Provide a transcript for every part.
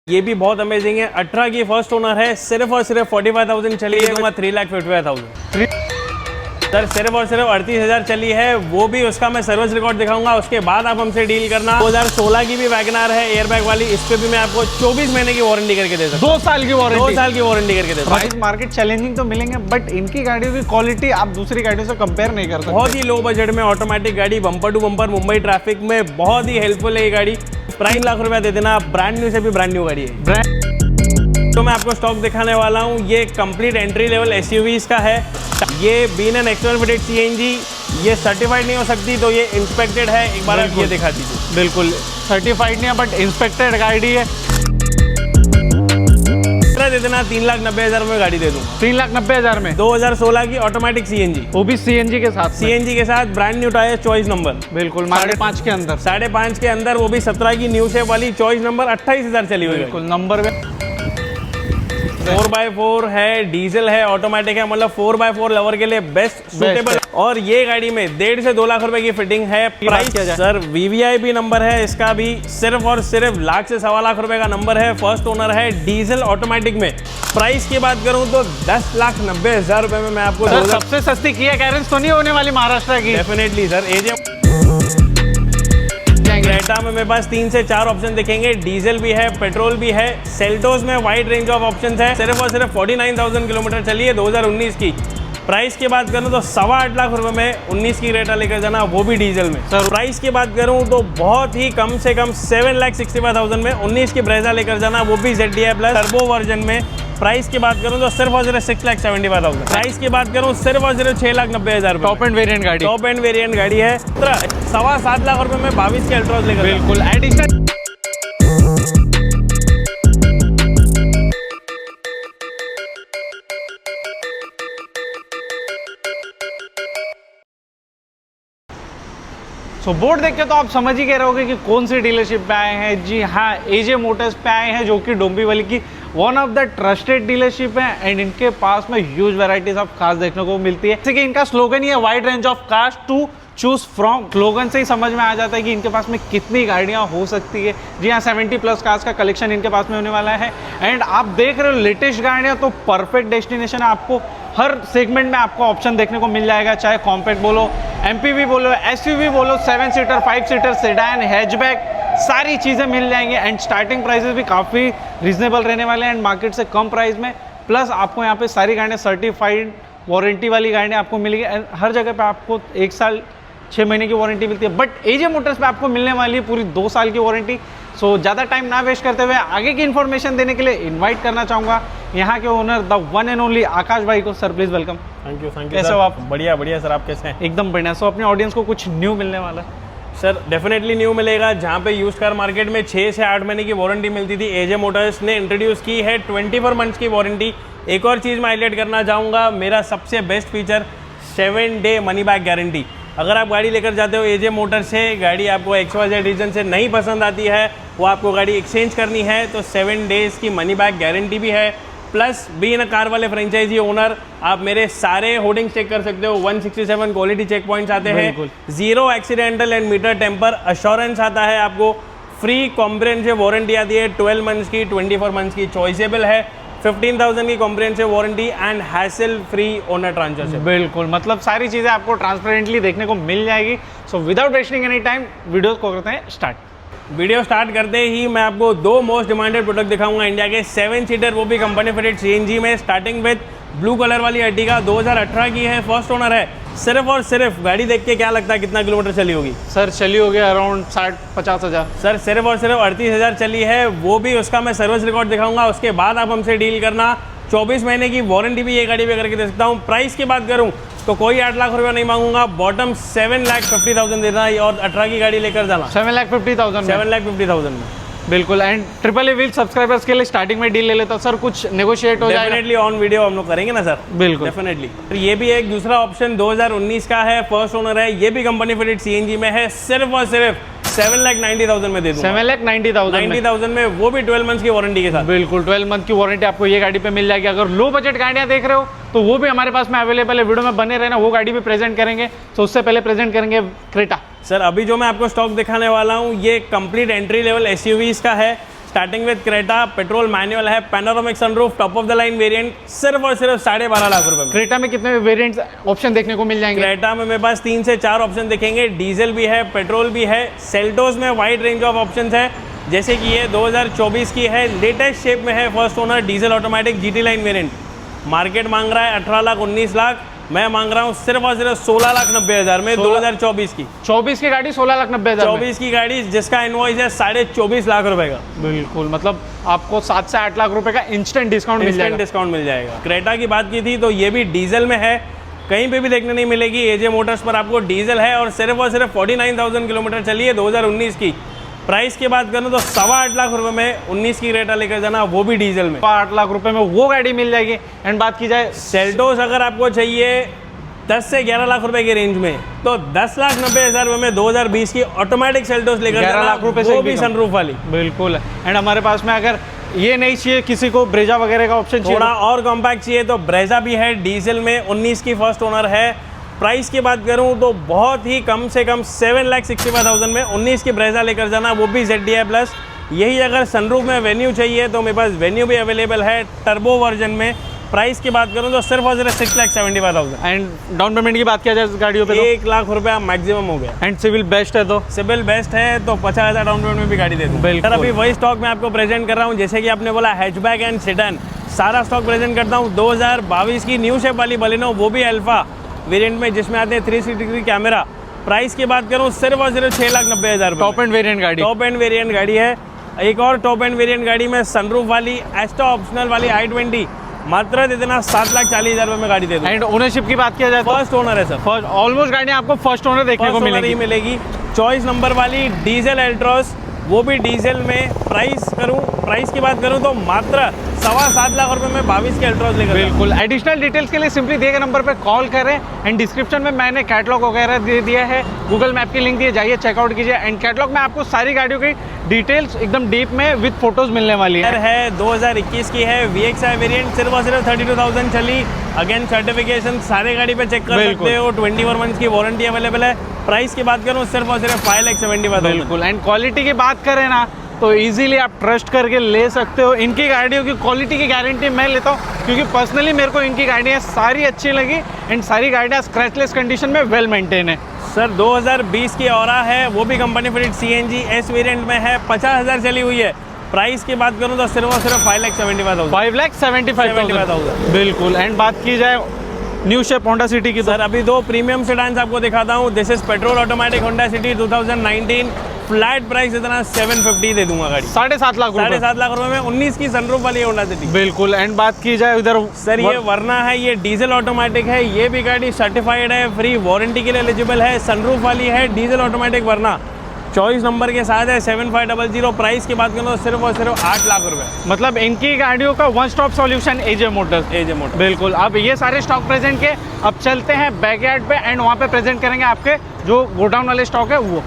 ये भी बहुत अमेजिंग है। 18 की फर्स्ट ओनर है, सिर्फ और सिर्फ 45,000 चली है, 3,55,000 सर। सिर्फ और सिर्फ 38,000 चली है, वो भी उसका मैं सर्विस रिकॉर्ड दिखाऊंगा, उसके बाद आप हमसे डील करना। 2016 की भी वैगनआर है एयरबैग वाली, इस पे भी मैं आपको 24 महीने की वारंटी करके दे सकता हूं। 2 साल की वारंटी, 2 साल की वारंटी करके दे सकता हूं। प्राइस मार्केट चैलेंजिंग तो मिलेंगे, बट इनकी गाड़ियों की क्वालिटी आप दूसरी गाड़ियों से कंपेयर नहीं कर सकते। बहुत ही लो बजट में ऑटोमेटिक गाड़ी, bumper to bumper Mumbai traffic में बहुत ही हेल्पफुल है ये गाड़ी। प्राइस लाख रुपया दे देना, ब्रांड न्यू से भी ब्रांड न्यू गाड़ी है। तो मैं आपको स्टॉक दिखाने वाला हूँ, ये कंप्लीट एंट्री लेवल एसयूवीज का है। ये been an external fitted CNG, ये सर्टिफाइड नहीं हो सकती, तो ये इंस्पेक्टेड है। एक बार आप ये दिखा दीजिए। बिल्कुल सर्टिफाइड नहीं है, बट इंस्पेक्टेड गाड़ी है। दे देना, 3,90,000 में गाड़ी दे दूंगा। 3,90,000 में 2016 की ऑटोमेटिक सीएनजी, वो भी सीएनजी के साथ। सीएनजी के साथ brand new tyre, choice number. बिल्कुल 5.5 के अंदर, 5.5 के अंदर, वो भी 17 की न्यू शेप वाली, चॉइस नंबर, 28,000 चली हुई है। बिल्कुल नंबर में 4x4 है, डीजल है, ऑटोमेटिक है, मतलब 4x4 लवर के लिए बेस्ट सूटेबल। और ये गाड़ी में 1.5 से 2 लाख रुपए की फिटिंग है। प्राइस सर वीवीआईपी नंबर है इसका भी, सिर्फ और सिर्फ लाख से 1.25 लाख रुपए का नंबर है। फर्स्ट ओनर है, डीजल ऑटोमेटिक में। प्राइस की बात करूं तो 10,90,000 रुपए में मैं आपको सबसे सस्ती किया कैरेंस तो नहीं होने वाली महाराष्ट्र की। Definitely sir. एजे क्रेटा में मेरे पास 3 से 4 ऑप्शन दिखेंगे, डीजल भी है, पेट्रोल भी है। सेल्टोस में वाइड रेंज ऑफ ऑप्शंस है। सिर्फ और सिर्फ 49,000 किलोमीटर चली है 2019 की। प्राइस की बात करूं तो 8.25 लाख रुपए में 19 की क्रेटा लेकर जाना, वो भी डीजल में। सर प्राइस की बात करूं तो बहुत ही कम से कम 7,65,000 में 19 की ब्रेजा लेकर जाना, वो भी ZDI प्लस टर्बो वर्जन में। प्राइस की बात करूं तो सिर्फ और सिर्फ 6,75,000। प्राइस की बात करूं सिर्फ और सिर्फ 6,90,000। टॉप एंड वेरिएंट गाड़ी, टॉप एंड वेरिएंट गाड़ी है। 7.25 लाख रुपए में 22 के अल्ट्रास लेकर। बिल्कुल एडिशनल। तो बोर्ड देख के तो आप समझ ही कह रहे होगे कि कौन सी डीलरशिप पे आए हैं। जी हाँ, एजे मोटर्स पे आए हैं, जो कि डोंबिवली की one of the trusted dealership है। एंड इनके पास में ह्यूज वैरायटीज ऑफ कार्स देखने को मिलती है। जैसे कि इनका स्लोगन ही है, wide range of cars to choose from. Slogan से ही समझ में आ जाता है कि इनके पास में कितनी गाड़ियां हो सकती है। जी हाँ, 70 प्लस कार्स का कलेक्शन इनके पास में होने वाला है। एंड आप देख रहे हो लेटेस्ट गाड़ियां, तो परफेक्ट डेस्टिनेशन है। आपको हर सेगमेंट में आपको ऑप्शन देखने को मिल जाएगा, चाहे कॉम्पैक्ट बोलो, एमपीवी बोलो, एसयूवी बोलो, 7 सीटर, 5 सीटर, सेडान, हैचबैक, सारी चीज़ें मिल जाएंगी। एंड स्टार्टिंग प्राइसेस भी काफ़ी रीजनेबल रहने वाले हैं, एंड मार्केट से कम प्राइस में। प्लस आपको यहाँ पे सारी गाड़ियाँ सर्टिफाइड वारंटी वाली गाड़ियाँ आपको मिलेगी। एंड हर जगह पे आपको 1 साल 6 महीने की वारंटी मिलती है, बट एजे मोटर्स पे आपको मिलने वाली है पूरी 2 साल की वारंटी। सो ज़्यादा टाइम ना वेस्ट करते हुए आगे की इन्फॉर्मेशन देने के लिए इनवाइट करना चाहूँगा यहाँ के owner the one and only Akash भाई को। Sir please welcome. Thank you कैसे हो आप? बढ़िया बढ़िया सर, आप कैसे हैं? एकदम बढ़िया। सो अपने ऑडियंस को कुछ न्यू मिलने वाला है? सर डेफिनेटली न्यू मिलेगा। जहाँ पे यूज्ड कार मार्केट में 6 से 8 महीने की वारंटी मिलती थी, एजे मोटर्स ने इंट्रोड्यूस की है 24 मंथ्स की वारंटी। एक और चीज़ मैं हाईलाइट करना चाहूँगा, मेरा सबसे best feature 7 day money back guarantee. अगर आप गाड़ी लेकर जाते हो एजे मोटर से, गाड़ी आपको XYZ रीजन से नहीं पसंद आती है, वो आपको गाड़ी एक्सचेंज करनी है, तो 7 डेज़ की मनी बैक गारंटी भी है। प्लस बीइंग अ कार वाले फ्रेंचाइजी ओनर, आप मेरे सारे होर्डिंग्स चेक कर सकते हो। 167 क्वालिटी चेक पॉइंट्स आते हैं, 0 accidental and meter tamper assurance आता है, आपको फ्री कॉम्प्रिहेंसिव वारंटी आती है 12 मंथ्स की, 24 मंथ्स की चॉइसेबल है, 15,000 की comprehensive warranty and hassle free owner transfer. बिल्कुल, मतलब सारी चीज़ें आपको ट्रांसपेरेंटली देखने को मिल जाएगी। So without wasting any time video को करते हैं स्टार्ट। वीडियो स्टार्ट करते ही मैं आपको 2 मोस्ट डिमांडेड प्रोडक्ट दिखाऊंगा इंडिया के 7 सीटर, वो भी कंपनी फिटेड सीएनजी में। स्टार्टिंग विद ब्लू कलर वाली अर्टिगा, 2018 की है, फर्स्ट ओनर है। सिर्फ और सिर्फ गाड़ी देख के क्या लगता है कितना किलोमीटर चली होगी? सर चली होगी अराउंड 60-50 हज़ार। सर सिर्फ और सिर्फ 38,000 चली है, वो भी उसका मैं सर्विस रिकॉर्ड दिखाऊंगा, उसके बाद आप हमसे डील करना। 24 महीने की वारंटी भी ये गाड़ी पे करके दे सकता हूँ। प्राइस की बात करूँ तो कोई 8 लाख रुपया नहीं मांगूंगा, बॉटम 7,50,000 देना और 18 की गाड़ी लेकर जाना। 7,50,000 7,50,000 में। बिल्कुल। And triple a wheel subscribers के लिए स्टार्टिंग में डील ले लेता सर, कुछ नेगोशिएट हो जाएगा? डेफिनेटली ऑन वीडियो हम लोग करेंगे ना सर। बिल्कुल डेफिनेटली। ये भी एक दूसरा ऑप्शन 2019 का है, फर्स्ट ओनर है, ये भी कंपनी फिटेड सीएनजी में है। सिर्फ और सिर्फ 7,90,000 में दे दूंगा। 7,90,000 में, वो भी 12 मंथ्स की वारंटी के साथ। बिल्कुल 12 मंथ की वारंटी आपको ये गाड़ी पे मिल जाएगी। अगर लो बजट गाड़ियाँ देख रहे हो तो वो भी हमारे पास में अवेलेबल है, वीडियो में बने रहना, वो गाड़ी भी प्रेजेंट करेंगे। तो उससे पहले प्रेजेंट करेंगे क्रेटा। सर अभी जो मैं आपको स्टॉक दिखाने वाला हूँ, ये कंप्लीट एंट्री लेवल एसयूवीज का है। Starting with Creta, petrol manual है, panoramic sunroof, top of the line variant, सिर्फ और सिर्फ 12.5 लाख रुपए में। क्रेटा में कितने वेरिएंट्स ऑप्शन देखने को मिल जाएंगे? क्रेटा में मेरे पास 3 से 4 ऑप्शन दिखेंगे, डीजल भी है, पेट्रोल भी है। सेल्टोस में वाइड रेंज ऑफ ऑप्शंस है, जैसे कि ये 2024 की है, लेटेस्ट शेप में है, first owner diesel automatic GT line variant. Market मांग रहा है 18 लाख 19 लाख, मैं मांग रहा हूँ सिर्फ और सिर्फ 16,90,000 में। 2024 की 24 की गाड़ी 16,90,000। 24 की गाड़ी जिसका इनवॉइस है 24.5 लाख रुपए का। बिल्कुल, मतलब आपको 7 से 8 लाख रुपए का इंस्टेंट डिस्काउंट मिल जाएगा। डिस्काउंट मिल जाएगा। क्रेटा की बात की थी तो ये भी डीजल में है, कहीं पे भी देखने नहीं मिलेगी। एजे मोटर्स पर आपको डीजल है और सिर्फ 49,000 किलोमीटर चली है 2019 की। प्राइस की बात करूँ तो 8.25 लाख रुपए में 19 की क्रेटा लेकर जाना, वो भी डीजल में। 8 लाख रुपए में वो गाड़ी मिल जाएगी। एंड बात की जाए सेल्टोस, अगर आपको चाहिए 10 से 11 लाख रुपए के रेंज में, तो 10,90,000 रुपए में 2020 की ऑटोमेटिक सेल्टोस लेकर 11 लाख रुपए से वो भी सनरूफ वाली। बिल्कुल। एंड हमारे पास में अगर ये नहीं चाहिए, किसी को ब्रेजा वगैरह का ऑप्शन चाहिए, थोड़ा और कॉम्पैक्ट चाहिए, तो ब्रेजा भी है, डीजल में 19 की फर्स्ट ओनर है। प्राइस की बात करूं तो बहुत ही कम से कम 7,65,000 में 19 की ब्रेजा लेकर जाना, वो भी ZDI प्लस। यही अगर सनरूफ में वेन्यू चाहिए तो मेरे पास वेन्यू भी अवेलेबल है टर्बो वर्जन में। प्राइस की बात करूं तो सिर्फ और सिर्फ 6,75,000। एंड डाउन पेमेंट की बात किया जाए गाड़ियों पे 1 लाख रुपया मैक्सिमम हो गया। एंड सिविल बेस्ट है तो सिविल बेस्ट है तो 50,000 डाउन पेमेंट में भी गाड़ी दे दूँ। बिल्कुल। सर अभी वही स्टॉक मैं आपको प्रेजेंट कर रहा हूँ, जैसे कि आपने बोला हैचबैक एंड सेडान, सारा स्टॉक प्रेजेंट करता हूँ। 2022 की न्यू शेप वाली बलिनो, वो भी अल्फा वेरिएंट में, जिसमें आते हैं 360 डिग्री कैमरा। प्राइस की बात करूँ सिर्फ और सिर्फ 6,90,000 टॉप एंड वेरिएंट गाड़ी। टॉप एंड वेरिएंट गाड़ी है। एक और टॉप एंड वेरिएंट गाड़ी में सनरूफ वाली एस्टो ऑप्शनल वाली i20, मात्र दे देना 7,40,000 रुपए में गाड़ी दे दूँ। एंड ओनरशिप की बात किया जाए तो फर्स्ट ओनर है सर। फर्स्ट ऑलमोस्ट गाड़ी आपको फर्स्ट ओनर देखने को मिलेगी। चॉइस नंबर वाली डीजल एल्ट्रॉस, वो भी डीजल में। प्राइस की बात करूं तो मात्र 7.25 लाख रुपए में 22 के अल्ट्रॉस लेकर। बिल्कुल। एडिशनल डिटेल्स के लिए सिंपली दिए गए नंबर पे कॉल करें। एंड डिस्क्रिप्शन में मैंने कैटलॉग वगैरह दे दिया है, गूगल मैप की लिंक दिए, जाइए चेकआउट कीजिए। एंड कैटलॉग में आपको सारी गाड़ियों की डिटेल्स एकदम डीप में विद फोटोज मिलने वाली है। 2021 की है, VXI वेरिएंट, सिर्फ और सिर्फ 32,000 चली। अगेन सर्टिफिकेशन सारे गाड़ी पे चेक कर सकते हो, 21 मंथ्स की वारंटी अवेलेबल है। प्राइस की बात करूँ सिर्फ और सिर्फ 5,75,000। बिल्कुल। एंड क्वालिटी की बात करें ना तो इजीली आप ट्रस्ट करके ले सकते हो। इनकी गाड़ियों की क्वालिटी की गारंटी मैं लेता हूँ, क्योंकि पर्सनली मेरे को इनकी गाड़ियाँ सारी अच्छी लगी। एंड सारी गाड़ियाँ स्क्रैचलेस कंडीशन में वेल मेंटेन है। सर 2020 की औरा है, वो भी company fitted CNG S variant में है, 50,000 चली हुई है। प्राइस की बात करूँ तो सिर्फ और सिर्फ 5,75,000। 5,75,000। बिल्कुल। एंड बात की जाए न्यू शेप होंडा सिटी की, सर अभी 2 प्रीमियम सेडान्स आपको दिखाता हूँ। This is petrol automatic Honda city 2019। Flat price इतना 750 दे दूंगा गाड़ी। 7.5 लाख रुपए। 7.5 लाख रुपए में 19 की सनरूफ वाली होंडा सिटी। बिल्कुल। एंड बात की जाए उधर सर ये वरना है, ये डीजल ऑटोमेटिक है, ये भी गाड़ी सर्टिफाइड है, फ्री वारंटी के लिए एलिजिबल है, सनरूफ वाली है, डीजल ऑटोमेटिक वरना। चॉइस नंबर के साथ है 7500। प्राइस की बात करूँ तो सिर्फ और सिर्फ 8 लाख रुपए। मतलब इनकी गाड़ियों का वन स्टॉप सॉल्यूशन एजे मोटर्स। बिल्कुल। अब ये सारे स्टॉक प्रेजेंट के, अब चलते हैं बैकयार्ड पे एंड वहाँ पे प्रेजेंट करेंगे आपके जो गोडाउन वाले स्टॉक है वो।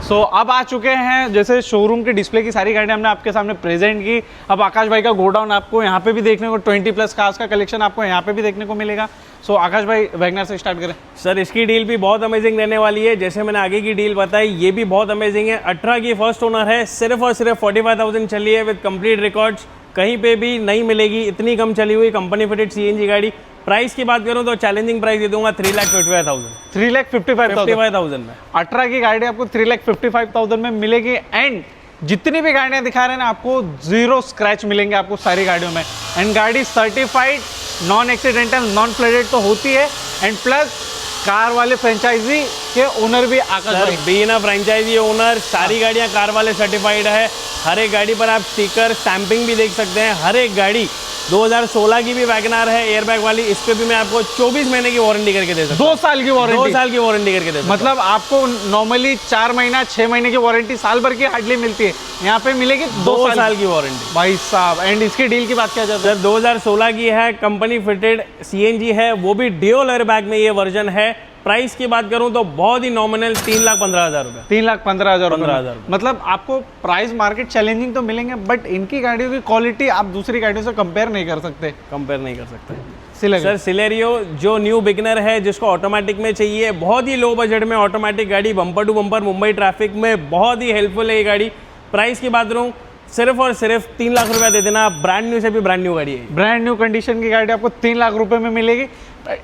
सो अब आ चुके हैं, जैसे शोरूम के डिस्प्ले की सारी गाड़ियाँ हमने आपके सामने प्रेजेंट की। अब आकाश भाई का गोडाउन आपको यहाँ पे भी देखने को 20+ कार्स का कलेक्शन आपको यहाँ पे भी देखने को मिलेगा। सो आकाश भाई वैगनर से स्टार्ट करें। सर इसकी डील भी बहुत अमेजिंग रहने वाली है, जैसे मैंने आगे की डील बताई, ये भी बहुत अमेजिंग है। 18 की फर्स्ट ओनर है, सिर्फ और सिर्फ 45,000 चली है विद कंप्लीट रिकॉर्ड्स, कहीं पे भी नहीं मिलेगी इतनी कम चली हुई कंपनी फिटेड CNG गाड़ी। प्राइस की बात करूं तो चैलेंजिंग प्राइस दे दूंगा 3,55,000। 3,55,000 में 18 की गाड़ी आपको 3,55,000 में मिलेगी। एंड जितनी भी गाड़ियां दिखा रहे हैं ना, आपको 0 स्क्रैच मिलेंगे आपको सारी गाड़ियों में। एंड गाड़ी certified non accidental non flooded तो होती है। एंड प्लस कार वाले फ्रेंचाइजी के ओनर भी आकाश भाई। बीइंग अ फ्रेंचाइजी ओनर, सारी गाड़ियां कार वाले सर्टिफाइड है। हर एक गाड़ी पर आप स्टिकर स्टैंपिंग भी देख सकते हैं। हर एक गाड़ी 2016 की भी वैगनार है एयरबैग वाली, इस पे भी मैं आपको 24 महीने की वारंटी करके दे सकता हूं। 2 साल की वारंटी। 2 साल की वारंटी करके दे सकता हूं। मतलब आपको नॉर्मली 4 महीना 6 महीने की वारंटी साल भर की हार्डली मिलती है, यहाँ पे मिलेगी 2 साल की वारंटी भाई साहब। एंड इसकी डील की बात किया जाए सर 2016 की है, कंपनी फिटेड CNG है, वो भी ड्यूल एयरबैग में ये वर्जन है। प्राइस की बात करूं तो बहुत ही नॉमिनल 3,15,000 रुपए। 3,15,000। मतलब आपको प्राइस मार्केट चैलेंजिंग तो मिलेंगे, बट इनकी गाड़ियों की क्वालिटी आप दूसरी गाड़ियों से कंपेयर नहीं कर सकते। सर सिलेरियो जो न्यू बिगनर है, जिसको ऑटोमेटिक में चाहिए, बहुत ही लो बजट में ऑटोमेटिक गाड़ी, bumper to bumper Mumbai traffic में बहुत ही हेल्पफुल है ये गाड़ी। प्राइस की बात करूँ सिर्फ और सिर्फ 3 लाख रुपया दे देना, ब्रांड न्यू से भी ब्रांड न्यू गाड़ी है। ब्रांड न्यू कंडीशन की गाड़ी आपको 3 लाख रुपए में मिलेगी।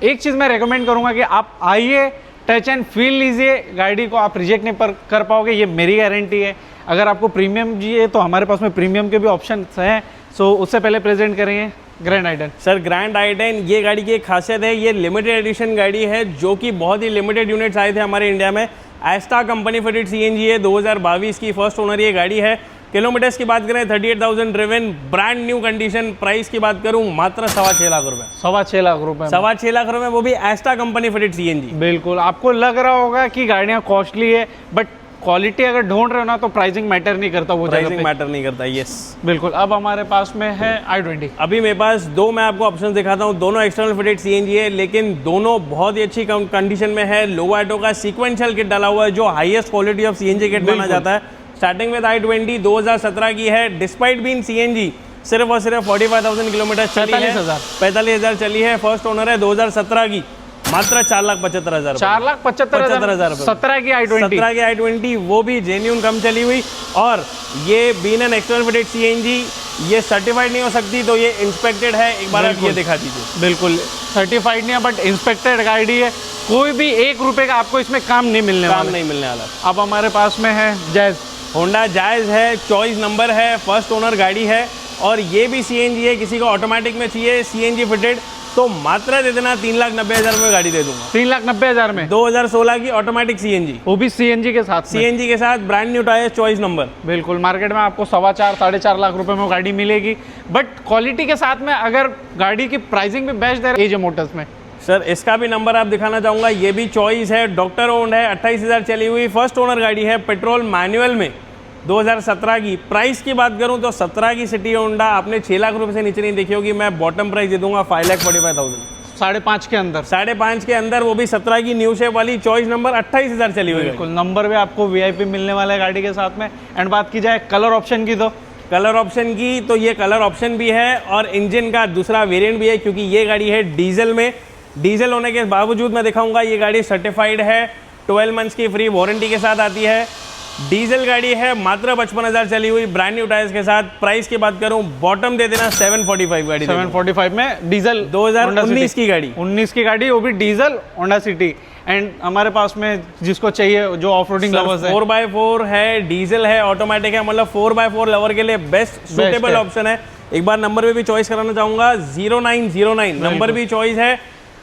एक चीज़ मैं रेकमेंड करूंगा कि आप आइए, टच एंड फील लीजिए, गाड़ी को आप रिजेक्ट नहीं कर पाओगे, ये मेरी गारंटी है। अगर आपको प्रीमियम चाहिए तो हमारे पास में प्रीमियम के भी ऑप्शन हैं। सो उससे पहले प्रेजेंट करेंगे ग्रैंड आइडन। सर ग्रैंड आइडन, ये गाड़ी की एक खासियत है, ये लिमिटेड एडिशन गाड़ी है जो कि बहुत ही लिमिटेड यूनिट्स आए थे हमारे इंडिया में। एस्टा कंपनी फिटेड सीएनजी है, 2022 की फर्स्ट ओनर ये गाड़ी है। किलोमीटर्स की बात करें 38,000 driven, brand new condition. Price की बात करूं मात्र 6.25 लाख रुपए। 6.25 लाख रुपए। 6.25 लाख रुपए, वो भी एस्टा कंपनी फिटेड सीएनजी। बिल्कुल, आपको लग रहा होगा कि गाड़ियाँ कॉस्टली है, बट क्वालिटी अगर ढूंढ रहे हो ना तो प्राइसिंग मैटर नहीं करता, वो प्राइसिंग मैटर नहीं करता। यस बिल्कुल। अब हमारे पास में है i20। अभी मेरे पास दो मैं आपको ऑप्शन दिखाता हूँ, दोनों एक्सटर्नल फिटेड सीएनजी है, लेकिन दोनों बहुत ही अच्छी कंडीशन में है। लोवाटो का सीक्वेंशियल किट डाला हुआ है जो highest quality of CNG kit माना जाता है। स्टार्टिंग विद i20, 2017 की है, डिस्पाइट बीइंग सीएनजी सिर्फ और सिर्फ 45,000 किलोमीटर चली है, 45,000 चली है। फर्स्ट ओनर है 2017 की, मात्र 4,75,000, 4,75,000। 17 की i20, वो भी जेन्यून कम चली हुई। और ये been an external fitted CNG, ये सर्टिफाइड नहीं हो सकती, तो ये इंस्पेक्टेड है। एक बार आप ये दिखा दीजिए। बिल्कुल सर्टिफाइड नहीं है बट इंस्पेक्टेड गाड़ी है, कोई भी 1 रुपए का आपको इसमें काम नहीं मिलने वाला। अब हमारे पास में है जैज़, होंडा जैज़ है, चॉइस नंबर है, फर्स्ट ओनर गाड़ी है, और ये भी सीएनजी है। किसी को ऑटोमेटिक में चाहिए सीएनजी फिटेड तो मात्रा दे देना, 3,90,000 में गाड़ी दे दूंगा। 3,90,000 में 2016 की ऑटोमेटिक सीएनजी, वो भी सीएनजी के साथ, सीएनजी के साथ, brand new tyre, choice number. बिल्कुल, मार्केट में आपको 4.25 4.5 लाख रुपए में गाड़ी मिलेगी, बट क्वालिटी के साथ में अगर गाड़ी की प्राइसिंग भी बेस्ट दे रहे एजे मोटर्स में। सर इसका भी नंबर आप दिखाना चाहूँगा, ये भी चॉइस है, डॉक्टर ओन्ड है, 28,000 चली हुई, फर्स्ट ओनर गाड़ी है, पेट्रोल मैनुअल में, 2017 की। प्राइस की बात करूं तो 17 की सिटी होंडा आपने 6 लाख रुपए से नीचे नहीं देखी होगी। मैं बॉटम प्राइस दे दूंगा 5,45,000, 5.5 के अंदर, 5.5 के अंदर, वो भी 17 की न्यू शेप वाली, चॉइस नंबर, 28,000 चली हुई। बिल्कुल, नंबर भी आपको वीआईपी मिलने वाला है गाड़ी के साथ में। एंड बात की जाए कलर ऑप्शन की, तो कलर ऑप्शन की तो ये कलर ऑप्शन भी है और इंजन का दूसरा वेरिएंट भी है, क्योंकि ये गाड़ी है डीजल में। डीजल होने के बावजूद मैं दिखाऊंगा ये गाड़ी सर्टिफाइड है, 12 मंथ्स की फ्री वारंटी के साथ आती है। डीजल गाड़ी है, मात्र 55,000 चली हुई, ब्रांड न्यू टायर्स के साथ। प्राइस की बात करूं बॉटम दे देना 745 गाड़ी, 745 में डीजल, 2019 की गाड़ी, 19 की गाड़ी, वो भी डीजल होंडा सिटी। एंड हमारे पास में जिसको चाहिए जो ऑफ रोडिंग लवर्स है, 4x4 है, डीजल है, ऑटोमेटिक है, मतलब 4x4 लवर के लिए बेस्ट सूटेबल ऑप्शन है। एक बार नंबर पे भी चॉइस कराना चाहूंगा, 0909 नंबर भी चॉइस है।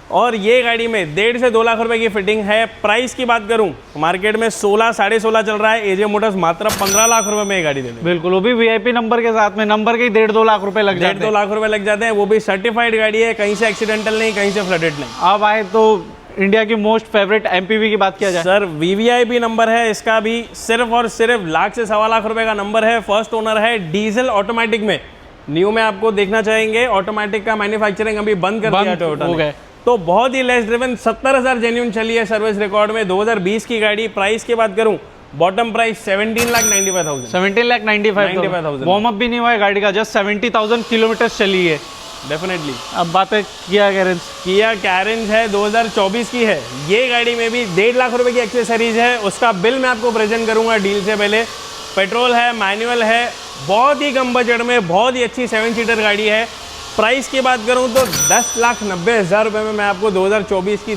और ये गाड़ी में 1.5 से 2 लाख रुपए की फिटिंग है। प्राइस की बात करूं मार्केट में 16 साढ़े 16 चल रहा है, एजे मोटर्स मात्र 15 लाख रुपए में ये गाड़ी दे दें। बिल्कुल, वो भी वीआईपी नंबर के साथ में, नंबर के 1.5-2 लाख रुपए लग जाते हैं, 1.5-2 लाख रुपए लग जाते हैं, वो भी सर्टिफाइड गाड़ी है, कहीं से एक्सीडेंटल नहीं, कहीं से फ्लडेड नहीं। अब आए तो इंडिया की मोस्ट फेवरेट एमपीवी की बात किया जाए, सर वीवीआईपी नंबर है इसका भी, सिर्फ और सिर्फ लाख से 1.25 लाख रुपए का नंबर है, फर्स्ट ओनर है, डीजल ऑटोमेटिक में। न्यू में आपको देखना चाहेंगे, ऑटोमेटिक का मैन्युफैक्चरिंग अभी बंद कर दिया टोयोटा ने, तो बहुत ही लेस ड्रिवन, 70,000 जेन्यून चली है सर्विस रिकॉर्ड में, 2020 की गाड़ी। प्राइस की बात करूं बॉटम प्राइस 17,95,000, 17,95,000। वार्म अप भी नहीं हुआ है गाड़ी का, जस्ट 70,000 किलोमीटर चली है। डेफिनेटली। अब बात है किया कैरेंज है, 2024 की है। ये गाड़ी में भी 1.5 लाख रुपए की एक्सेसरीज है, उसका बिल मैं आपको प्रेजेंट करूंगा डील से पहले। पेट्रोल है, मैनुअल है, बहुत ही कम बजट में, बहुत ही अच्छी 7 सीटर गाड़ी है। प्राइस की बात करूं तो 10,90,000 रुपए में मैं आपको 2024 की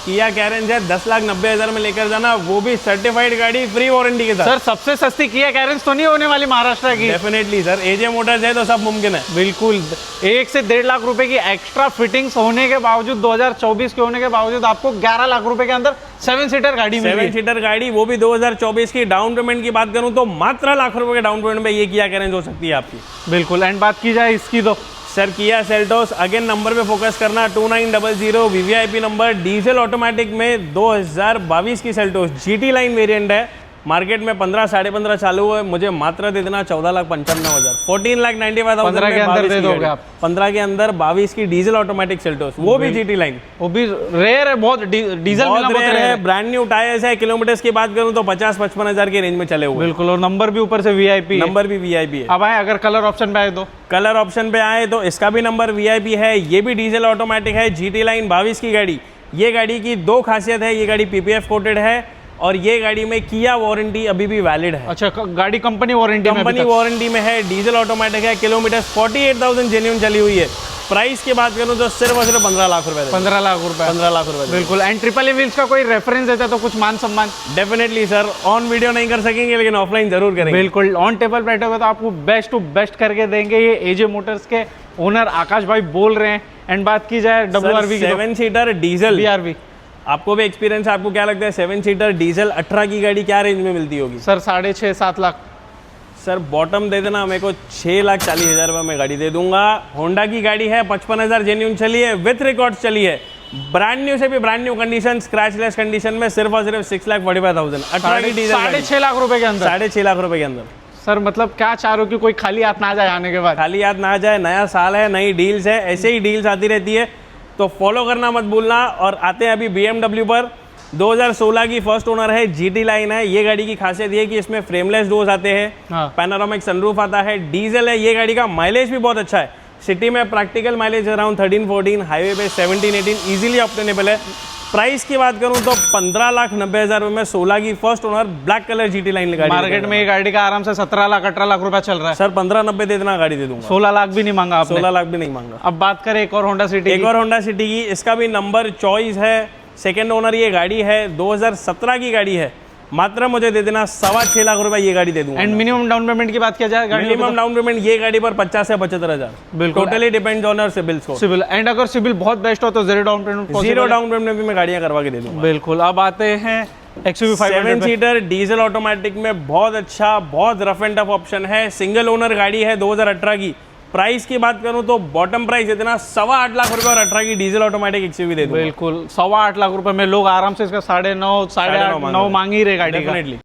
किया कैरेंज है 10,90,000 में लेकर जाना, वो भी सर्टिफाइड गाड़ी, फ्री वारंटी के साथ। सर सबसे सस्ती किया कैरेंज तो नहीं होने वाली महाराष्ट्र की? डेफिनेटली सर, एजे मोटर्स है तो सब मुमकिन है। बिल्कुल, 1 से 1.5 लाख रुपए की एक्स्ट्रा फिटिंग्स होने के बावजूद, 2024 के होने के बावजूद आपको 11 लाख रुपए के अंदर 7 सीटर गाड़ी मिली। 7 सीटर गाड़ी, वो भी 2024 की। डाउन पेमेंट की बात करूं तो मात्र लाख रुपए के डाउन पेमेंट में ये किया कैरेंज हो सकती है आपकी। बिल्कुल। एंड बात की जाए इसकी तो sir Kia Seltos, again number पे फोकस करना, 2900 वीवीआईपी नंबर, डीजल ऑटोमेटिक में 2022 की सेल्टोस, जीटी लाइन वेरिएंट है। मार्केट में 15 साढ़े 15 चालू है, मुझे मात्र दे देना 14,95,000, 14,95,000 15 के अंदर दे दोगे आप? 15 के अंदर 22 की डीजल ऑटोमेटिक सेल्टोस, वो भी जीटी लाइन, वो भी रेयर है बहुत, डीजल बहुत रेयर है, ब्रांड न्यू टायर्स है। किलोमीटर्स की बात करूं तो 50-55,000 के रेंज में चले हुए। बिल्कुल, और नंबर भी ऊपर से वीआईपी, नंबर भी वीआईपी है। अब आए अगर कलर ऑप्शन पे आए तो, कलर ऑप्शन पे आए तो इसका भी नंबर वीआईपी है, ये भी डीजल ऑटोमेटिक है, जीटी लाइन 22 की गाड़ी। ये गाड़ी की 2 खासियत है, ये गाड़ी पीपीएफ कोटेड है, और ये गाड़ी में किया वारंटी अभी भी वैलिड है। अच्छा, गाड़ी कंपनी वारंटी में कंपनी वारंटी में है, डीजल ऑटोमेटिक है, किलोमीटर 48,000 जेन्युइन चली हुई है। प्राइस की बात करूं तो सिर्फ और सिर्फ 15 लाख रुपए 15 लाख रुपए 15 लाख रुपए बिल्कुल। एंड ट्रिपल ए व्हील्स का कोई रेफरेंस देता तो कुछ मान सम्मान? डेफिनेटली सर, ऑन वीडियो नहीं कर सकेंगे लेकिन ऑफलाइन जरूर करेंगे। बिल्कुल, ऑन टेबल बैठोगे तो आपको बेस्ट टू बेस्ट करके देंगे। ये एजे मोटर्स के ओनर आकाश भाई बोल रहे हैं। एंड बात की जाए WRV की, 7 सीटर डीजल BRV, आपको भी एक्सपीरियंस है, आपको क्या लगता है 7 सीटर डीजल 18 की गाड़ी क्या रेंज में मिलती होगी? सर 6.5-7 लाख। सर बॉटम दे देना मेरे को, 6,40,000 रुपये में गाड़ी दे दूंगा। होंडा की गाड़ी है, 55,000 जेन्युइन चली है, विथ रिकॉर्ड्स चली है, ब्रांड न्यू से भी brand new condition, scratchless condition में, सिर्फ और सिर्फ 6,45,000, 18 की डीजल, 6.5 लाख रुपए के अंदर। 6.5 लाख रुपए के अंदर। सर मतलब क्या चाह रहे हो कि कोई खाली हाथ ना जाए आने के बाद? खाली याद ना जाए, नया साल है, नई डील्स है, ऐसे ही डील्स आती रहती है, तो फॉलो करना मत भूलना। और आते हैं अभी BMW पर, 2016 की फर्स्ट ओनर है, GT लाइन है। ये गाड़ी की खासियत ये है कि इसमें फ्रेमलेस डोर्स आते हैं, हाँ। पैनोरामिक सनरूफ आता है, डीजल है। ये गाड़ी का माइलेज भी बहुत अच्छा है, सिटी में प्रैक्टिकल माइलेज अराउंड 13-14, हाईवे पे 17-18 इजीली ऑप्टेनेबल है। प्राइस की बात करूं तो 15,90,000 रुपए में 16 की first owner black colour GT line गाड़ी। मार्केट में ये गाड़ी का आराम से 17 लाख 18 लाख रुपया चल रहा है। सर 15,90 दे देना, गाड़ी दे दूंगा। 16 लाख भी नहीं मांगा आपने? 16 लाख भी नहीं मांगा। अब बात करें एक और होंडा सिटी एक और होंडा सिटी की, इसका भी नंबर चॉइस है, सेकेंड ओनर ये गाड़ी है, 2017 की गाड़ी है। मात्र मुझे दे देना 6.25 लाख रुपए, ये गाड़ी दे दूंगा। एंड मिनिमम डाउन पेमेंट की बात किया जाए, मिनिमम डाउन पेमेंट ये गाड़ी पर 50 से 75,000। बिल्कुल, totally depends on your CIBIL score. Civil. And अगर सिविल बहुत बेस्ट हो तो zero down payment? Zero down payment में भी मैं गाड़ियां करवा के दे दूंगा। बिल्कुल। अब आते हैं XUV 7 सीटर डीजल ऑटोमेटिक में बहुत अच्छा, बहुत रफ एंड टफ ऑप्शन है, सिंगल ओनर गाड़ी है, 2018 की। प्राइस की बात करूं तो बॉटम प्राइस इतना 8.25 लाख रुपए और 18 की डीजल ऑटोमेटिक XUV दे दूंगा। बिल्कुल, 8.25 लाख रुपए में लोग आराम से इसका 9.5 9.5 मांग ही रहे गाड़ी का। डेफिनेटली।